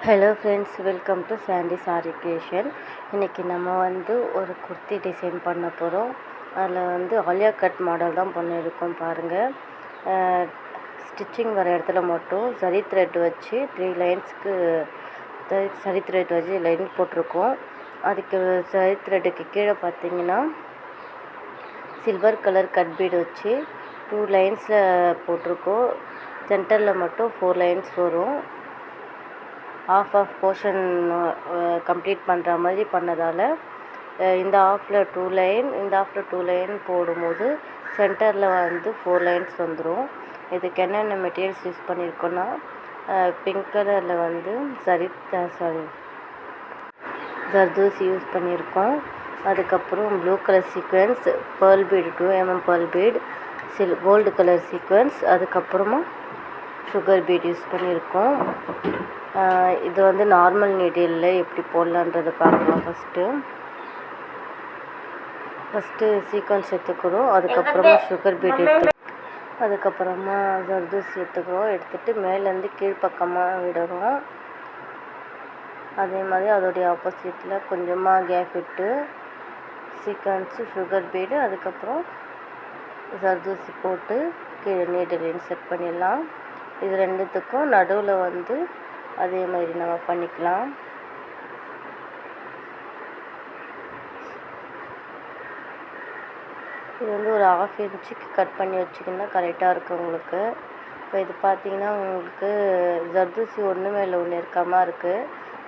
Hello friends, welcome to Sandy sari creation. இன்றைக்கி நம்ம ஒரு குர்த்தி டிசைன் பண்ண போகிறோம். அதில் ஆலியா கட் மாடல் தான் பண்ணியிருக்கோம் பாருங்கள். ஸ்டிச்சிங் வர இடத்துல மட்டும் சரி த்ரெட் வச்சு 3 லைன்ஸ்க்கு சரி த்ரெட் வச்சு லைன் போட்டிருக்கோம். அதுக்கு சரி த்ரெட்டுக்கு கீழே பார்த்தீங்கன்னா சில்வர் கலர் கட் பீடு வச்சு 2 லைன்ஸில் போட்டிருக்கோம். சென்டரில் மட்டும் 4 லைன்ஸ் வரும். ஆஃப் போர்ஷன் கம்ப்ளீட் பண்ணுற மாதிரி பண்ணதால் இந்த ஆஃபில் 2 லைன், இந்த ஆஃபில் 2 லைன் போடும்போது சென்டரில் 4 லைன்ஸ் வந்துடும். இதுக்கு என்னென்ன மெட்டீரியல்ஸ் யூஸ் பண்ணியிருக்கோன்னா, பிங்க் கலரில் ஜர்தோசி யூஸ் பண்ணியிருக்கோம். அதுக்கப்புறம் blue colour sequins, pearl bead 2 mm pearl bead, gold colour sequins, அதுக்கப்புறமா சுகர் பீட் யூஸ் பண்ணியிருக்கோம். இது நார்மல் நீடில் எப்படி போடலான்றதை பார்க்கலாம். ஃபஸ்ட்டு சீக்வென்ஸ் எடுத்துக்கிறோம். அதுக்கப்புறமா சுகர் பீட் அதுக்கப்புறமா ஜர்தோசி எடுத்துகிட்டு மேலேருந்து கீழ்ப்பக்கமாக விடுறோம். அதே மாதிரி அதோடைய ஆப்போசிட்டில் கொஞ்சமாக கேப் விட்டு சீக்வென்ஸு, சுகர் பீடு, அதுக்கப்புறம் ஜர்தோசி போட்டு கீழே நீடில் இன்செர்ட் பண்ணிடலாம். இது ரெண்டுத்துக்கும் நடுவில் அதே மாதிரி நம்ம பண்ணிக்கலாம். இது ஒரு 1/2 இன்ச்சுக்கு கட் பண்ணி வச்சிங்கன்னா கரெக்டாக இருக்கும் உங்களுக்கு. இப்போ இது பார்த்திங்கன்னா உங்களுக்கு ஜர்தோசி ஒன்று மேலே ஒன்று இருக்காமல் இருக்குது.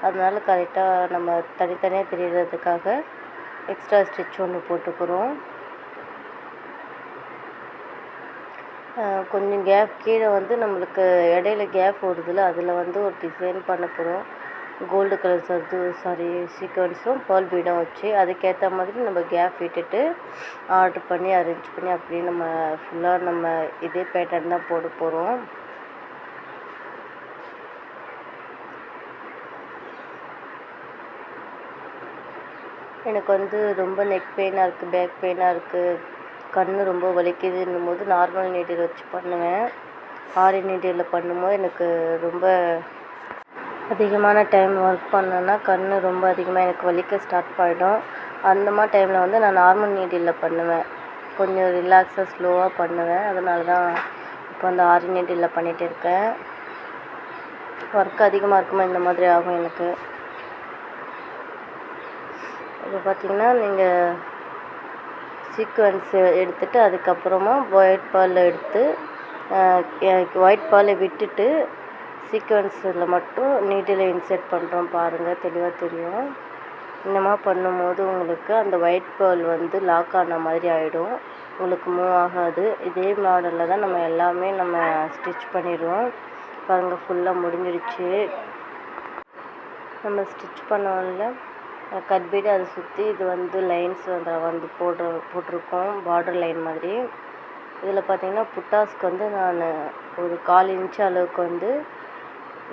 அதனால கரெக்டாக நம்ம தனித்தனியாக தெரியறதுக்காக எக்ஸ்ட்ரா ஸ்டிச் ஒன்று போட்டுக்கிறோம். கொஞ்சம் கேப் கீழே நம்மளுக்கு இடையில கேப் வருதுல்ல, அதில் ஒரு டிசைன் பண்ண போகிறோம். கோல்டு கலர் சீக்வென்ஸும் பேர்ல் பீடும் வச்சு அதுக்கேற்ற மாதிரி நம்ம கேப் விட்டுட்டு ஆர்டர் பண்ணி அரேஞ்ச் பண்ணி அப்படியே நம்ம ஃபுல்லாக நம்ம இதே பேட்டர்ன் தான் போட போகிறோம். எனக்கு ரொம்ப நெக் பெயினாக இருக்குது, பேக் பெயினாக இருக்குது, கண் ரொம்ப வலிக்குதுன்னும் போது நார்மல் நீடில் வச்சு பண்ணுவேன். ஆரி நீடில் பண்ணும்போது எனக்கு ரொம்ப அதிகமான டைம் ஒர்க் பண்ணேன்னா கண் ரொம்ப அதிகமாக எனக்கு வலிக்க ஸ்டார்ட் ஆகிடும். அந்த மாதிரி டைமில் நான் நார்மல் நீடில் பண்ணுவேன். கொஞ்சம் ரிலாக்ஸாக ஸ்லோவாக பண்ணுவேன். அதனால தான் இப்போ ஆரி நீடில் பண்ணிகிட்டு இருக்கேன். ஒர்க் அதிகமாக இருக்குமா இந்த மாதிரி ஆகும் எனக்கு. இப்போ பார்த்திங்கன்னா நீங்கள் சீக்வென்ஸ் எடுத்துகிட்டு அதுக்கப்புறமா ஒயிட் பால் எடுத்து ஒயிட் பாலை விட்டுட்டு சீக்வென்ஸில் மட்டும் நீடில் இன்செர்ட் பண்ணுறோம் பாருங்கள், தெளிவாக தெரியும். இந்த மாதிரி பண்ணும்போது உங்களுக்கு அந்த ஒயிட் பால் லாக் ஆன மாதிரி ஆகிடும், உங்களுக்கு மூவ் ஆகாது. இதே மாடலில் தான் நம்ம எல்லாமே ஸ்டிச் பண்ணிடுவோம் பாருங்கள். ஃபுல்லாக முடிஞ்சிடுச்சு. நம்ம ஸ்டிச் பண்ணோம்ல கட் பீடு, அதை சுற்றி இது லைன்ஸ் போட்டிருக்கோம், பார்டர் லைன் மாதிரி. இதில் பார்த்திங்கன்னா புட்டாஸ்க்கு நான் ஒரு 1/4 இன்ச்சு அளவுக்கு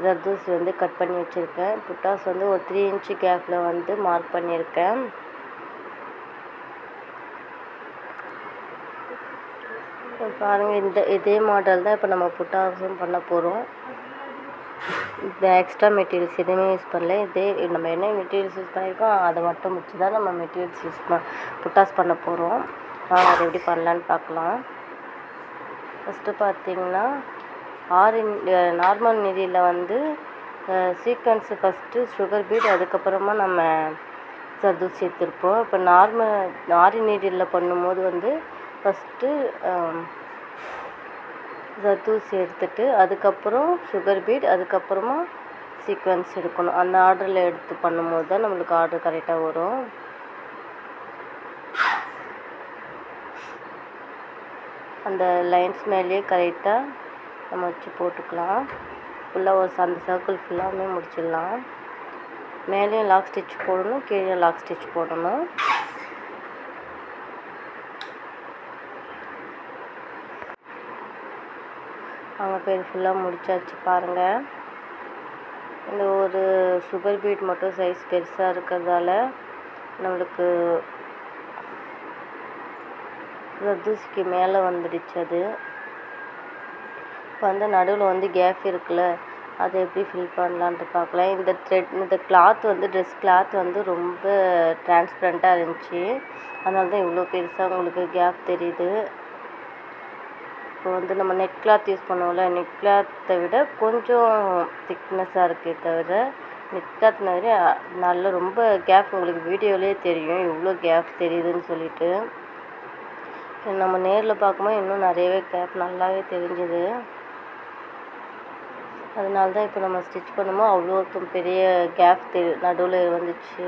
ஜர்தோசி கட் பண்ணி வச்சுருக்கேன். புட்டாஸ் ஒரு 3 இன்ச்சு கேப்பில் மார்க் பண்ணியிருக்கேன். பாருங்கள், இதே மாடல் தான் இப்போ நம்ம புட்டாஸும் பண்ண போகிறோம். இந்த எக்ஸ்ட்ரா மெட்டீரியல்ஸ் எதுவுமே யூஸ் பண்ணல. நம்ம என்ன மெட்டீரியல்ஸ் யூஸ் பண்ணியிருக்கோம் அதை மட்டும் வச்சு தான் நம்ம மெட்டீரியல்ஸ் புட்டாஸ் பண்ண போகிறோம். அதை எப்படி பண்ணலான்னு பார்க்கலாம். ஃபஸ்ட்டு பார்த்திங்கன்னா normal நீடியில் sequence first, sugar beat, அதுக்கப்புறமா நம்ம ஜர்தோசி எடுத்துருப்போம். இப்போ ஆரி நீடில் பண்ணும்போது ஃபஸ்ட்டு ஜர்தோசி எடுத்துகிட்டு அதுக்கப்புறம் சுகர் பீட், அதுக்கப்புறமா சீக்வென்ஸ் எடுக்கணும். அந்த ஆர்டரில் எடுத்து பண்ணும்போது தான் நம்மளுக்கு ஆர்டர் கரெக்டாக வரும். அந்த லைன்ஸ் மேலேயே கரெக்டாக நம்ம வச்சு போட்டுக்கலாம். ஃபுல்லாக அந்த சர்க்கிள் ஃபுல்லாமே முடிச்சிடலாம். மேலேயும் லாக் ஸ்டிச் போடணும், கீழே லாக் ஸ்டிச் போடணும். அவங்க பேர் ஃபுல்லாக முடிச்சாச்சு பாருங்கள். இந்த ஒரு சுகர் பீட் மட்டும் சைஸ் பெருசாக இருக்கிறதால நம்மளுக்கு ஜர்தோசிக்கு மேலே வந்துடுச்சு. அது இப்போ நடுவில் கேப் இருக்குல்ல, அதை எப்படி ஃபில் பண்ணலான்ட்டு பார்க்கலாம். இந்த கிளாத் வந்து ட்ரெஸ் கிளாத் வந்து ரொம்ப டிரான்ஸ்பரண்ட்டாக இருந்துச்சு. அதனால தான் இவ்வளோ பெருசாக உங்களுக்கு கேப் தெரியுது. இப்போ வந்து நம்ம நெட் கிளாத் யூஸ் பண்ணுவோம்ல, நெட் கிளாத்தை விட கொஞ்சம் திக்னஸாக இருக்கே தவிர நெட் கிளாத் மாதிரி நல்ல ரொம்ப கேப் உங்களுக்கு வீடியோலேயே தெரியும் எவ்வளோ கேப் தெரியுதுன்னு சொல்லிட்டு. நம்ம நேரில் பார்க்கும்போது இன்னும் நிறையவே கேப் நல்லாவே தெரிஞ்சுது. அதனால தான் இப்போ நம்ம ஸ்டிச் பண்ணும்போது அவ்வளோ பெரிய கேப் நடுவில் வந்துச்சு.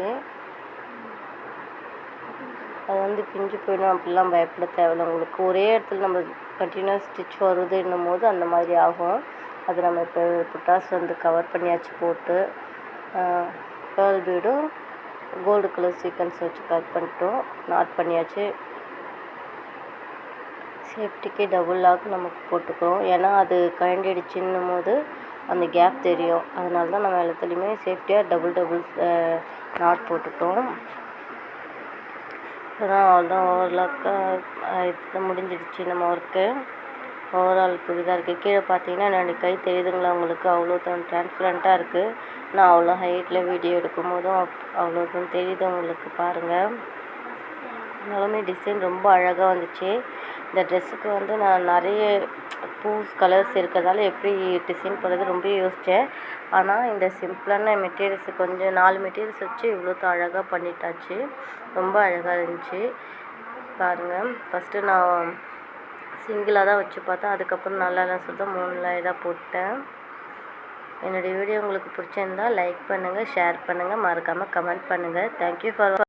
அது வந்து பிஞ்சு போயிடும் அப்படிலாம் பயப்பட தேவையில்லை. உங்களுக்கு ஒரே இடத்துல நம்ம கண்டினியூஸ் ஸ்டிச் வருதுன்னும் போது அந்த மாதிரி ஆகும். அது நம்ம இப்போ புட்டாஸ் வந்து கவர் பண்ணியாச்சு போட்டு பேர்ல் பீடும் கோல்டு கலர் சீக்வன்ஸ் வச்சு கட் பண்ணிட்டோம், நாட் பண்ணியாச்சு. சேஃப்டிக்கு டபுள் லாக் நமக்கு போட்டுக்கிறோம். ஏன்னா அது கழண்டிடுச்சுன்னும் போது அந்த கேப் தெரியும். அதனால தான் நம்ம எல்லாத்துலேயுமே சேஃப்டியாக டபுள் நாட் போட்டுட்டோம். அவ்வளோதான் ஓவர்லாக்காக இப்போ முடிஞ்சிடுச்சு நம்ம ஒர்க்கு. ஓவரால் இப்படிதான் இருக்குது. கீழே பார்த்தீங்கன்னா என்னுடைய கை தெரியுதுங்களா உங்களுக்கு? அவ்வளோ டிரான்ஸ்பரண்ட்டாக இருக்குது. நான் அவ்வளோ ஹைட்டில் வீடியோ எடுக்கும் போதும் அவ்வளோ தெரியுது உங்களுக்கு, பாருங்கள். அதனாலுமே டிசைன் ரொம்ப அழகாக வந்துச்சு. இந்த ட்ரெஸ்ஸுக்கு வந்து நான் நிறைய கலர்ஸ் இருக்கிறதால எப்படி டிசைன் பண்ணுறது ரொம்ப யோசித்தேன். ஆனால் இந்த சிம்பிளான மெட்டீரியல்ஸு கொஞ்சம் 4 மெட்டீரியல்ஸ் வச்சு இவ்வளோ அழகாக பண்ணிட்டாச்சு. ரொம்ப அழகாக இருந்துச்சு பாருங்கள். ஃபஸ்ட்டு நான் சிங்கிளாக தான் வச்சு பார்த்தேன். அதுக்கப்புறம் நல்லா சொல்லிட்டு 3 லேயராக போட்டேன். என்னுடைய வீடியோ உங்களுக்கு பிடிச்சிருந்தால் லைக் பண்ணுங்கள், ஷேர் பண்ணுங்கள், மறக்காமல் கமெண்ட் பண்ணுங்கள். Thank you for